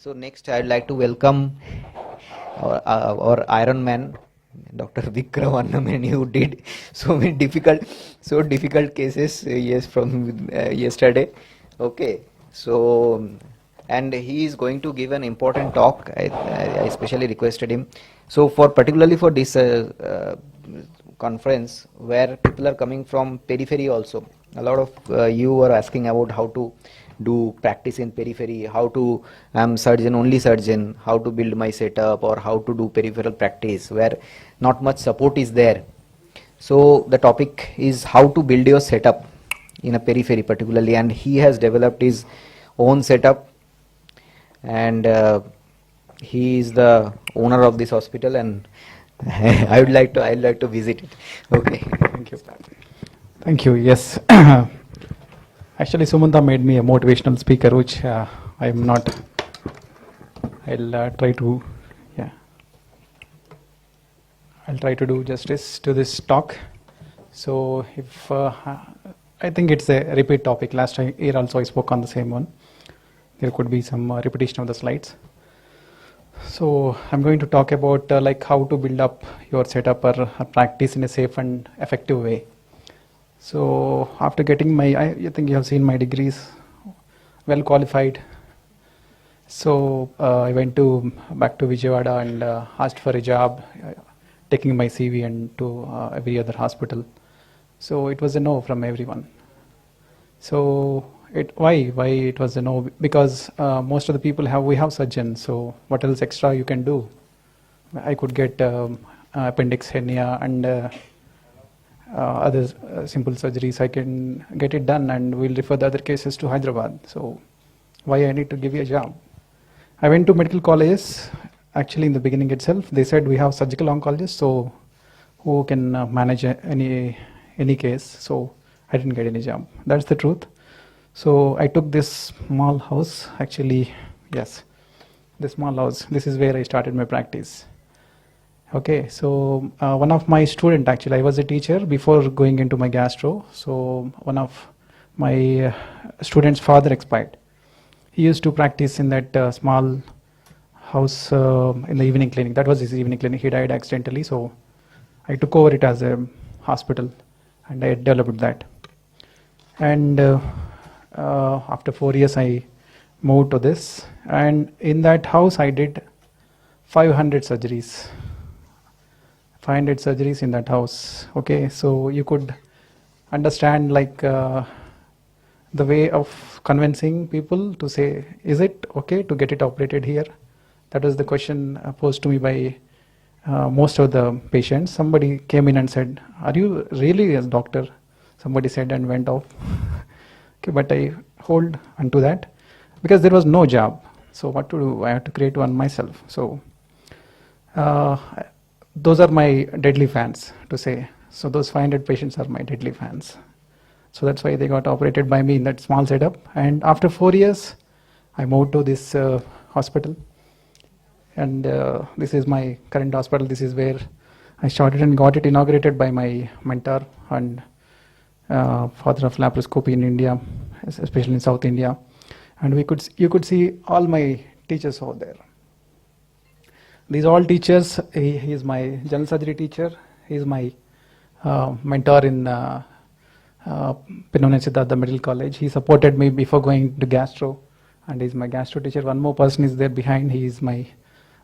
So next I'd like to welcome our Iron Man, Dr. Vikram Annamaneni, who did so many difficult cases yes from yesterday. Okay, so and he is going to give an important talk. I especially requested him. So particularly for this conference where people are coming from periphery also. A lot of you were asking about how to do practice in periphery, how to, I'm surgeon, only surgeon, how to build my setup or how to do peripheral practice where not much support is there. So the topic is how to build your setup in a periphery particularly, and he has developed his own setup, and he is the owner of this hospital, and I'd like to visit it. Okay. Thank you. Thank you. Yes. Actually, Sumantha made me a motivational speaker, which I am not. I'll try to, yeah. I'll try to do justice to this talk. So, if I think it's a repeat topic. Last year also I spoke on the same one. There could be some repetition of the slides. So, I'm going to talk about like how to build up your setup or practice in a safe and effective way. So after getting my, I think you have seen my degrees, well qualified. So I went back to Vijayawada and asked for a job, taking my CV and to every other hospital. So it was a no from everyone. So why it was a no? Because most of the people we have surgeons. So what else extra you can do? I could get appendix hernia and other simple surgeries. I can get it done and we'll refer the other cases to Hyderabad. So why I need to give you a job? I went to medical colleges. Actually in the beginning itself they said we have surgical oncologists, so who can manage any case. So I didn't get any job. That's the truth. So I took this small house, actually, yes, this small house. This is where I started my practice. Okay, so one of my student, actually, I was a teacher before going into my gastro. So one of my student's father expired. He used to practice in that small house in the evening clinic. That was his evening clinic. He died accidentally, so I took over it as a hospital and I developed that. And after 4 years, I moved to this. And in that house, I did 500 surgeries. 500 surgeries in that house. Okay, so you could understand like the way of convincing people to say, is it okay to get it operated here? That was the question posed to me by most of the patients. Somebody came in and said, are you really a doctor? Somebody said and went off. Okay, but I hold onto that because there was no job. So what to do? I had to create one myself. So those are my deadly fans, to say. So those 500 patients are my deadly fans. So that's why they got operated by me in that small setup. And after 4 years, I moved to this hospital. And this is my current hospital. This is where I started and got it inaugurated by my mentor and father of laparoscopy in India, especially in South India. And you could see all my teachers over there. These all teachers. He is my general surgery teacher. He is my mentor in Pinone Siddhartha Medical College. He supported me before going to gastro, and he is my gastro teacher. One more person is there behind. He is my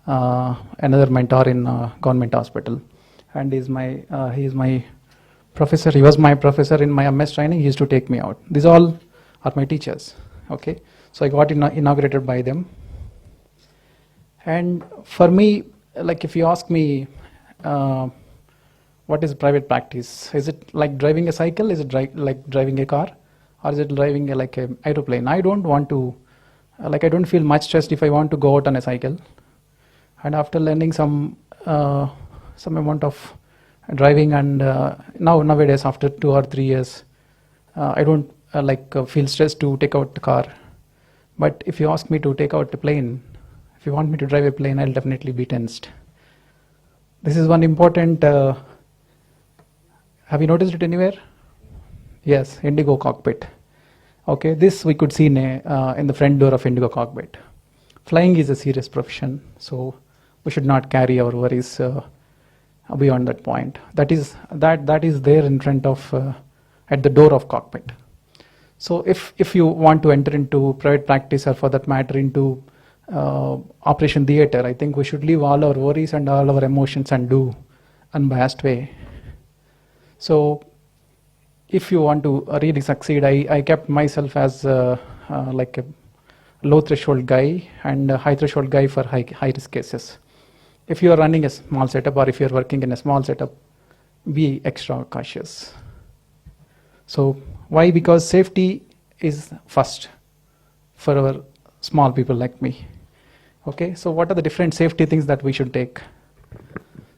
another mentor in government hospital, and he is my professor. He was my professor in my MS training. He used to take me out. These all are my teachers. Okay, so I got inaugurated by them. And for me, like if you ask me, what is private practice? Is it like driving a cycle? Is it like driving a car? Or is it driving like an aeroplane? I don't want to, I don't feel much stressed if I want to go out on a cycle. And after learning some amount of driving, and nowadays after 2 or 3 years, I don't feel stressed to take out the car. But if you ask me to take out the plane, if you want me to drive a plane, I'll definitely be tensed. This is one important, have you noticed it anywhere? Yes, Indigo cockpit. Okay, this we could see in the front door of Indigo cockpit. flying is a serious profession, so we should not carry our worries beyond that point. That is there in front of at the door of cockpit. So if you want to enter into private practice, or for that matter into operation theater, I think we should leave all our worries and all our emotions and do unbiased way. So if you want to really succeed, I kept myself as like a low threshold guy and a high threshold guy for high risk cases. If you are running a small setup, or if you are working in a small setup, be extra cautious. So why? Because safety is first for our small people like me. Okay, so what are the different safety things that we should take?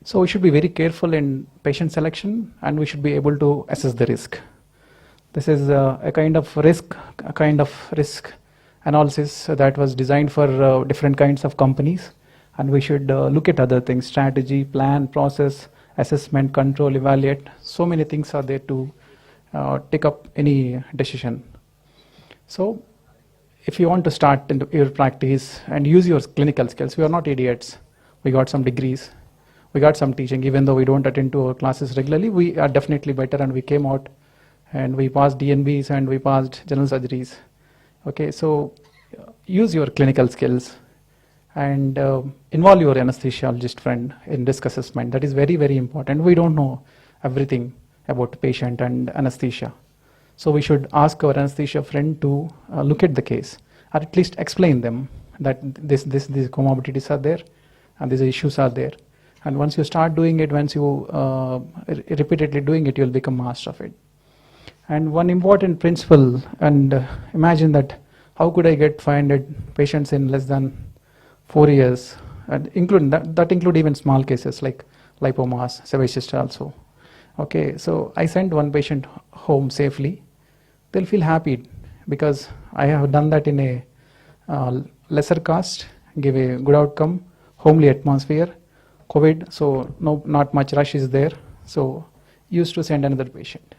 So we should be very careful in patient selection, and we should be able to assess the risk. This is a kind of risk analysis that was designed for different kinds of companies, and we should look at other things: strategy, plan, process, assessment, control, evaluate. So many things are there to take up any decision. So if you want to start into your practice and use your clinical skills, we are not idiots. We got some degrees, we got some teaching. Even though we don't attend to our classes regularly, we are definitely better, and we came out and we passed DNBs and we passed general surgeries. Okay, so use your clinical skills and involve your anesthesiologist friend in risk assessment. That is very, very important. We don't know everything about patient and anesthesia. So we should ask our anesthesia friend to look at the case, or at least explain them that these comorbidities are there and these issues are there. And once you start doing it, once you repeatedly doing it, you'll become master of it. And one important principle, and imagine that how could I get 500 patients in less than 4 years, and include that include even small cases like lipomas, sebaceous also. Okay, so I sent one patient home safely. They'll feel happy because I have done that in a lesser cost, give a good outcome, homely atmosphere, COVID, so not much rush is there. So used to send another patient.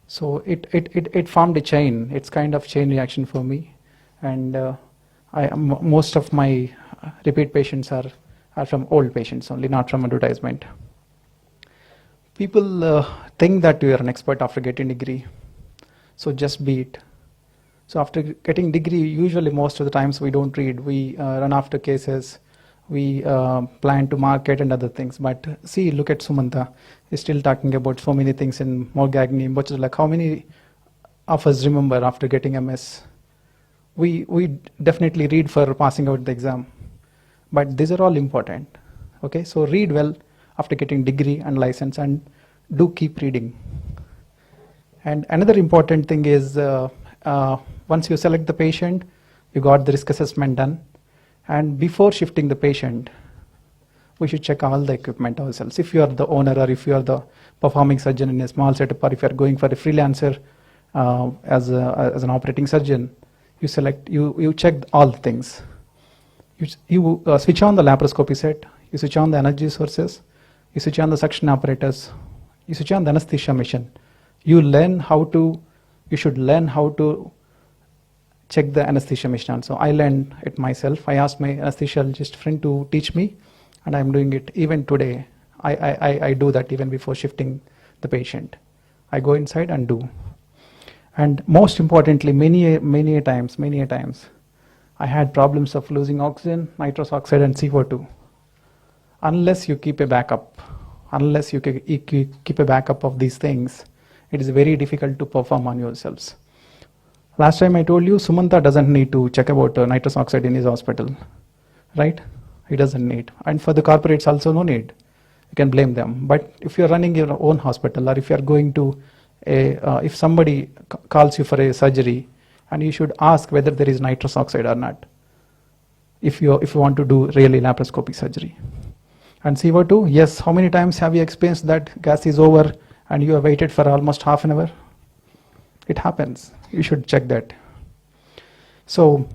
So it formed a chain. It's kind of chain reaction for me, and most of my repeat patients are from old patients only, not from advertisement. People think that you are an expert after getting degree, so just be it. So after getting degree, usually most of the times we don't read, we run after cases, we plan to market and other things. But see, look at Sumantha, he's still talking about so many things in Morgagni, like how many of us remember after getting MS? We definitely read for passing out the exam, but these are all important. Okay, so read well after getting degree and license, and do keep reading. And another important thing is once you select the patient, you got the risk assessment done, and before shifting the patient, we should check all the equipment ourselves. If you are the owner, or if you are the performing surgeon in a small setup, or if you are going for a freelancer as an operating surgeon, you check all the things. You switch on the laparoscopy set, you switch on the energy sources, you switch on the suction apparatus, you switch on the anesthesia machine. You should learn how to check the anesthesia machine. So I learned it myself. I asked my anesthesiologist friend to teach me, and I'm doing it even today. I do that even before shifting the patient. I go inside and do. And most importantly, many a times, I had problems of losing oxygen, nitrous oxide, and CO2. Unless you keep a backup, unless you keep a backup of these things, it is very difficult to perform on yourselves. Last time I told you, Sumantha doesn't need to check about nitrous oxide in his hospital, right? He doesn't need. And for the corporates also, no need. You can blame them. But if you're running your own hospital, or if you're going to if somebody calls you for a surgery, and you should ask whether there is nitrous oxide or not, if you want to do really laparoscopy surgery. And CO2, yes, how many times have you experienced that gas is over and you have waited for almost half an hour? It happens. You should check that. So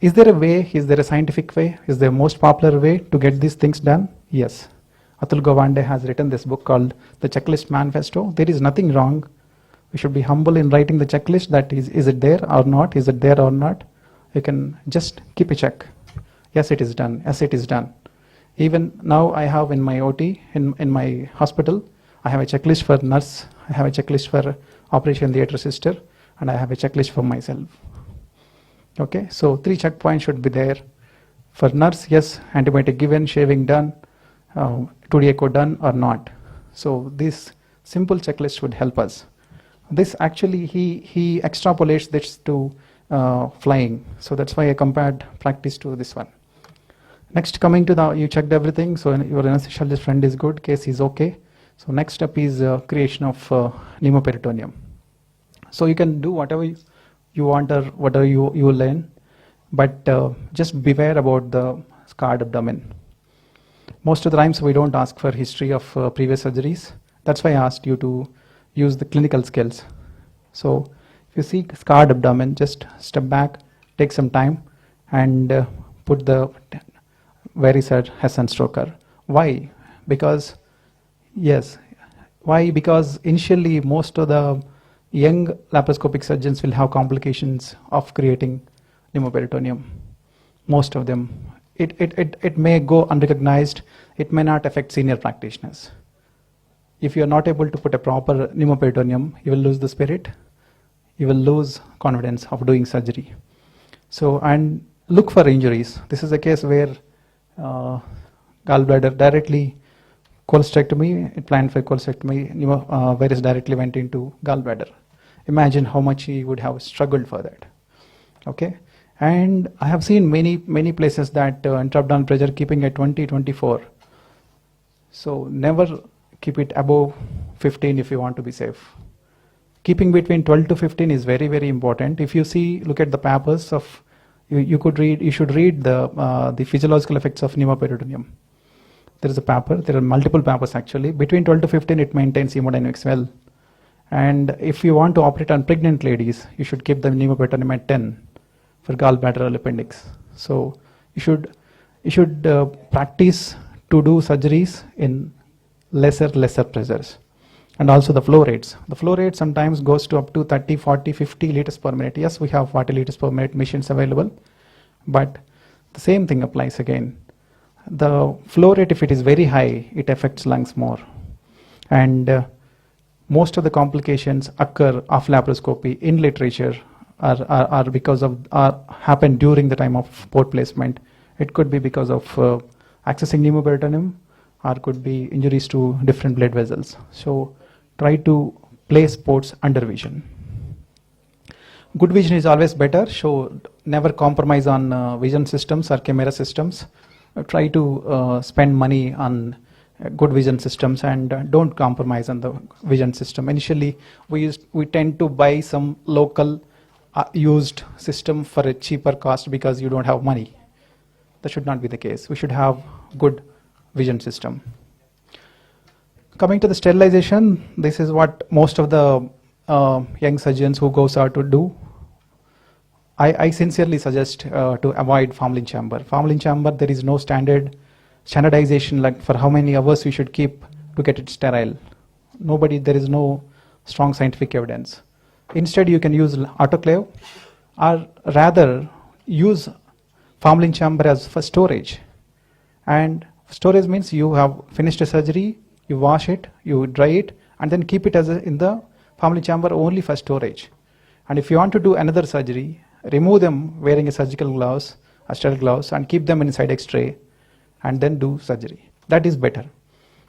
is there a way, is there a scientific way, is there a most popular way to get these things done? Yes. Atul Gawande has written this book called The Checklist Manifesto. There is nothing wrong. We should be humble in writing the checklist, that is it there or not? Is it there or not? You can just keep a check. Yes, it is done. Yes, it is done. Even now I have in my OT, in my hospital, I have a checklist for nurse, I have a checklist for operation theatre sister, and I have a checklist for myself. Okay, so 3 checkpoints should be there. For nurse, yes, antibiotic given, shaving done, 2D echo done or not. So this simple checklist would help us. This actually, he extrapolates this to flying. So that's why I compared practice to this one. Next, coming to you checked everything. So your anesthesiologist friend is good, case is okay. So next step is creation of pneumoperitoneum. So you can do whatever you want or whatever you learn, but just beware about the scarred abdomen. Most of the times we don't ask for history of previous surgeries. That's why I asked you to use the clinical skills. So if you see scarred abdomen, just step back, take some time, and put the where is our Hesson stroker. Why? Because yes. Why? Because initially most of the young laparoscopic surgeons will have complications of creating pneumoperitoneum. Most of them. It may go unrecognized. It may not affect senior practitioners. If you are not able to put a proper pneumoperitoneum, you will lose the spirit. You will lose confidence of doing surgery. So, and look for injuries. This is a case where gallbladder directly cholecystectomy, it planned for cholecystectomy, virus directly went into gallbladder. Imagine how much he would have struggled for that. Okay, and I have seen many places that intra-abdominal pressure keeping at 20, 24. So never keep it above 15 if you want to be safe. Keeping between 12 to 15 is very important. If you see, look at the papers of you should read the physiological effects of pneumoperitoneum. There is a paper, there are multiple papers actually. Between 12 to 15 it maintains hemodynamics well. And if you want to operate on pregnant ladies, you should keep the pneumoperitoneum at 10 for gallbladder or appendix. So you should practice to do surgeries in lesser pressures. And also the flow rates. The flow rate sometimes goes to up to 30, 40, 50 liters per minute. Yes, we have 40 liters per minute machines available, but the same thing applies again. The flow rate, if it is very high, it affects lungs more. And most of the complications occur of laparoscopy in literature are because of happen during the time of port placement. It could be because of accessing pneumoperitoneum, or could be injuries to different blood vessels. So try to place ports under vision. Good vision is always better, so never compromise on vision systems or camera systems. Try to spend money on good vision systems and don't compromise on the vision system. Initially, we tend to buy some local used system for a cheaper cost because you don't have money. That should not be the case. We should have good vision system. Coming to the sterilization, this is what most of the young surgeons who goes out to do. I sincerely suggest to avoid formalin chamber. Formalin chamber, there is no standardization like for how many hours you should keep to get it sterile. There is no strong scientific evidence. Instead, you can use autoclave, or rather use formalin chamber as for storage. And storage means you have finished a surgery, you wash it, you dry it, and then keep it in the formalin chamber only for storage. And if you want to do another surgery, remove them wearing a surgical gloves, a sterile gloves, and keep them inside X-ray, and then do surgery. That is better.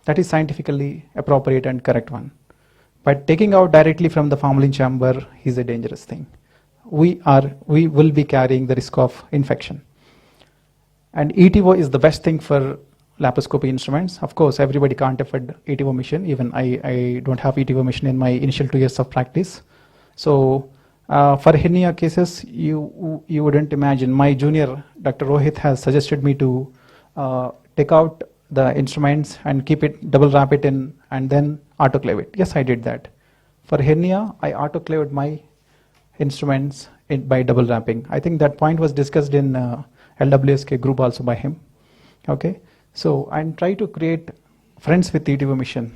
That is scientifically appropriate and correct one. But taking out directly from the formalin chamber is a dangerous thing. We will be carrying the risk of infection. And ETO is the best thing for laparoscopy instruments. Of course, everybody can't afford ETO machine. Even I don't have ETO machine in my initial 2 years of practice. So for hernia cases, you wouldn't imagine. My junior, Dr. Rohit, has suggested me to take out the instruments and keep it, double wrap it in, and then autoclave it. Yes, I did that. For hernia, I autoclaved my instruments by double wrapping. I think that point was discussed in LWSK group also by him. Okay, so and try to create friends with ETO mission.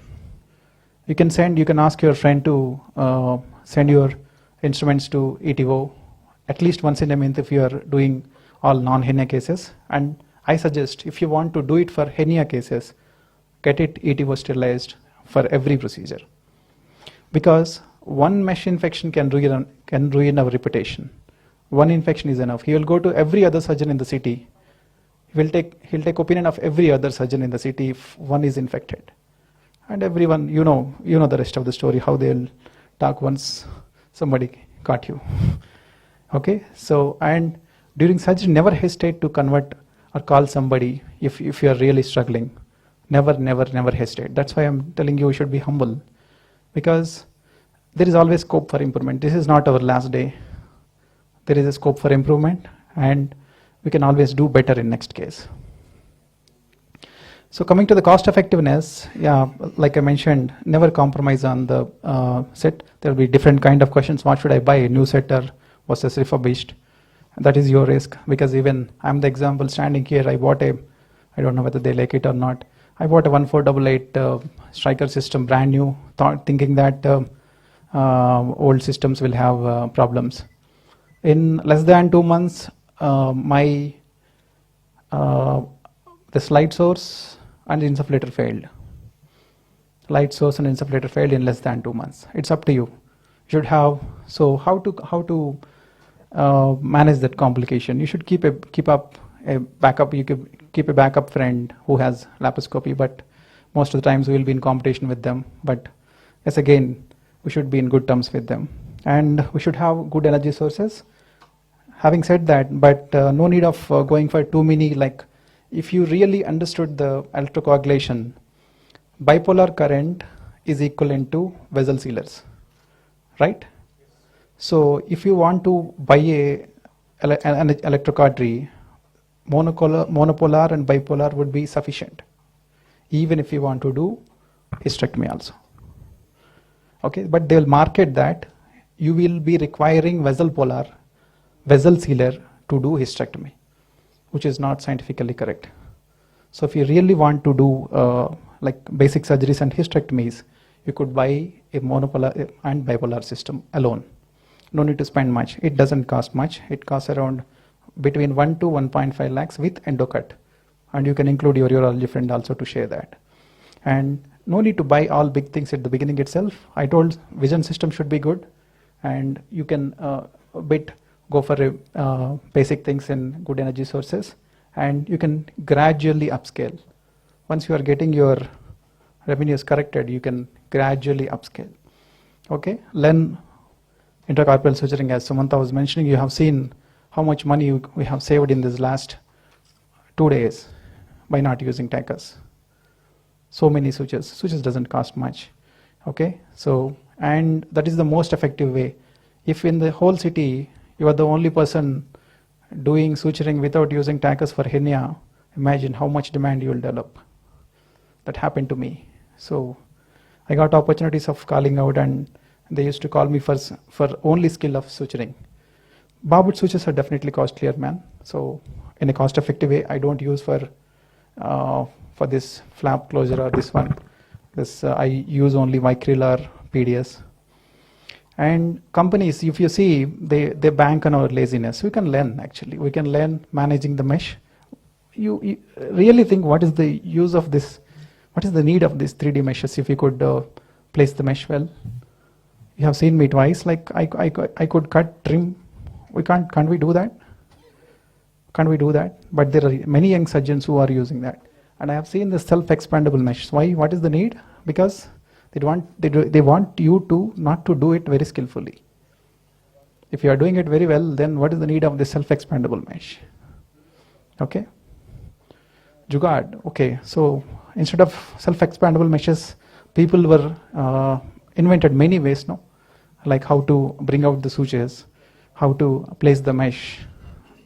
You can ask your friend to send your instruments to ETO at least once in a month if you are doing all non-hernia cases. And I suggest if you want to do it for hernia cases, get it ETO sterilized for every procedure. Because one mesh infection can ruin our reputation. One infection is enough. He will go to every other surgeon in the city. He'll take opinion of every other surgeon in the city if one is infected. And everyone, you know the rest of the story, how they'll talk once somebody caught you. Okay, so, and during surgery, never hesitate to convert or call somebody if you are really struggling. Never hesitate. That's why I'm telling you should be humble, because there is always scope for improvement. This is not our last day. There is a scope for improvement, and we can always do better in next case. So coming to the cost effectiveness, yeah, like I mentioned, never compromise on the set. There will be different kind of questions. What should I buy, a new set or versus refurbished? That is your risk, because even I'm the example standing here. I bought I don't know whether they like it or not. I bought a 1488 striker system, brand new, thinking that old systems will have problems. In less than 2 months, the slide source and insufflator failed. Light source and insufflator failed in less than 2 months. It's up to you. You should have, so how to manage that complication? You should keep up a backup. You could keep a backup friend who has laparoscopy, but most of the times we will be in competition with them. But yes, again, we should be in good terms with them, and we should have good energy sources. Having said that, but no need of going for too many. Like, if you really understood the electrocoagulation, bipolar current is equivalent to vessel sealers, right? So if you want to buy an electrocautery, monopolar and bipolar would be sufficient, even if you want to do hysterectomy also. Okay, but they will market that you will be requiring vessel sealer to do hysterectomy, which is not scientifically correct. So if you really want to do like basic surgeries and hysterectomies, you could buy a monopolar and bipolar system alone. No need to spend much. It doesn't cost much. It costs around between 1 to 1.5 lakhs with endocut, and you can include your urology friend also to share that. And no need to buy all big things at the beginning itself. I told vision system should be good, and you can go for basic things in good energy sources, and you can gradually upscale. Once you are getting your revenues corrected, you can gradually upscale. Okay, learn intracorporeal suturing. As Sumantha was mentioning, you have seen how much money we have saved in this last 2 days by not using tachus. So many sutures. Sutures doesn't cost much. Okay, so, and that is the most effective way. If in the whole city you are the only person doing suturing without using tachus for hernia, imagine how much demand you will develop. That happened to me. So I got opportunities of calling out, and they used to call me for only skill of suturing. Barbed sutures are definitely costlier, man. So in a cost-effective way, I don't use for this flap closure or this one. I use only Vicryl or PDS. And companies, if you see, they bank on our laziness. We can learn, actually. We can learn managing the mesh. You really think, what is the use of this? What is the need of these 3D meshes if you could place the mesh well? You have seen me twice, like I could cut, trim. Can't we do that? Can't we do that? But there are many young surgeons who are using that. And I have seen the self-expandable mesh. Why? What is the need? Because they want you to not to do it very skillfully. If you are doing it very well, then what is the need of the self-expandable mesh? Okay. Jugaad. Okay. So instead of self-expandable meshes, people were invented many ways, no? Like how to bring out the sutures, how to place the mesh.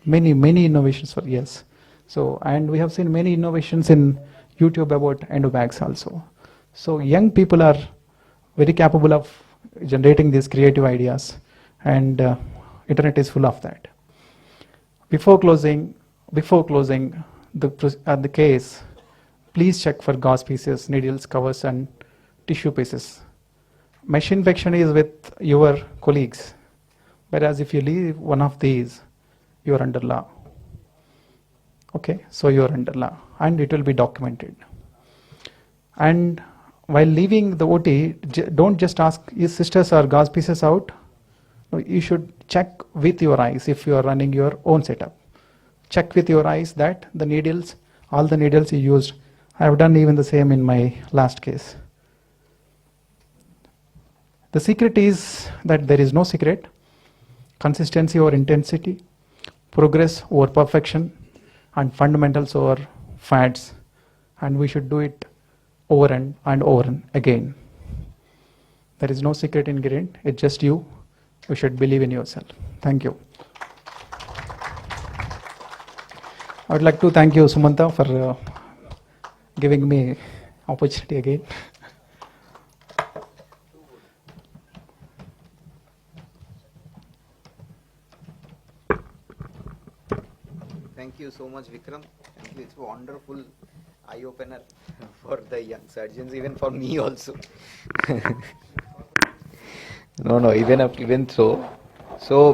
Many innovations for years. So, and we have seen many innovations in YouTube about endobags also. So young people are very capable of generating these creative ideas, and internet is full of that. Before closing the case, please check for gauze pieces, needles, covers, and tissue pieces. Mesh infection is with your colleagues, whereas if you leave one of these, you are under law. Okay, so you're under law, and it will be documented. And while leaving the OT, don't just ask, is sisters or gauze pieces out? No, you should check with your eyes if you are running your own setup. Check with your eyes that the needles, all the needles you used. I have done even the same in my last case. The secret is that there is no secret. Consistency over intensity, progress over perfection, and fundamentals over fads. And we should do it over and over and again. There is no secret ingredient, it's just you. You should believe in yourself. Thank you. I would like to thank you, Sumantha, for giving me opportunity again. Thank you so much, Vikram. Thank you. It's a wonderful eye-opener for the young surgeons, even for me also. No, even so. So